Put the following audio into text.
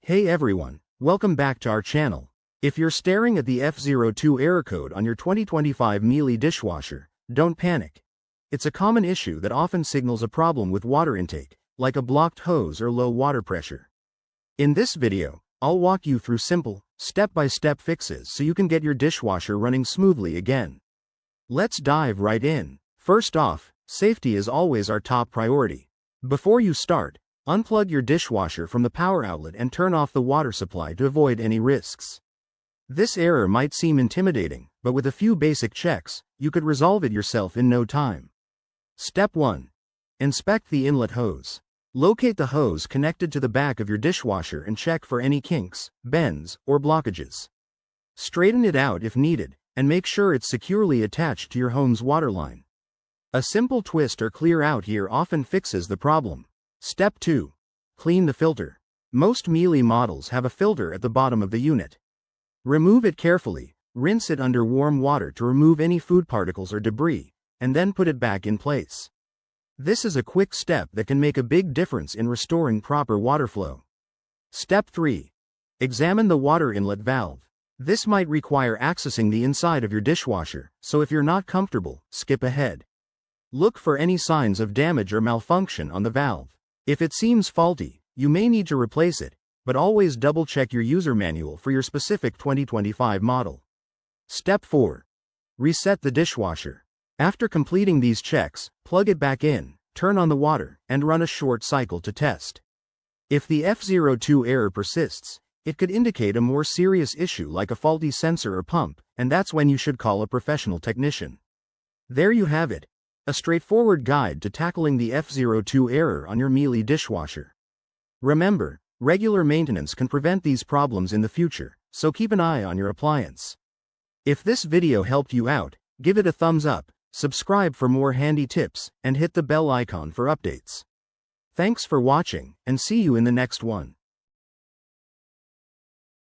Hey everyone, welcome back to our channel. If you're staring at the F02 error code on your 2025 Miele dishwasher, don't panic. It's a common issue that often signals a problem with water intake, like a blocked hose or low water pressure. In this video, I'll walk you through simple, step-by-step fixes so you can get your dishwasher running smoothly again. Let's dive right in. First off, safety is always our top priority. Before you start, unplug your dishwasher from the power outlet and turn off the water supply to avoid any risks. This error might seem intimidating, but with a few basic checks, you could resolve it yourself in no time. Step 1. Inspect the inlet hose. Locate the hose connected to the back of your dishwasher and check for any kinks, bends, or blockages. Straighten it out if needed, and make sure it's securely attached to your home's water line. A simple twist or clear out here often fixes the problem. Step 2. Clean the filter. Most Miele models have a filter at the bottom of the unit. Remove it carefully, rinse it under warm water to remove any food particles or debris, and then put it back in place. This is a quick step that can make a big difference in restoring proper water flow. Step 3. Examine the water inlet valve. This might require accessing the inside of your dishwasher, so if you're not comfortable, skip ahead. Look for any signs of damage or malfunction on the valve. If it seems faulty, you may need to replace it, but always double-check your user manual for your specific 2025 model. Step 4. Reset the dishwasher. After completing these checks, plug it back in, turn on the water, and run a short cycle to test. If the F02 error persists, it could indicate a more serious issue like a faulty sensor or pump, and that's when you should call a professional technician. There you have it. A straightforward guide to tackling the F02 error on your Miele dishwasher. Remember, regular maintenance can prevent these problems in the future, so keep an eye on your appliance. If this video helped you out, give it a thumbs up, subscribe for more handy tips, and hit the bell icon for updates. Thanks for watching, and see you in the next one.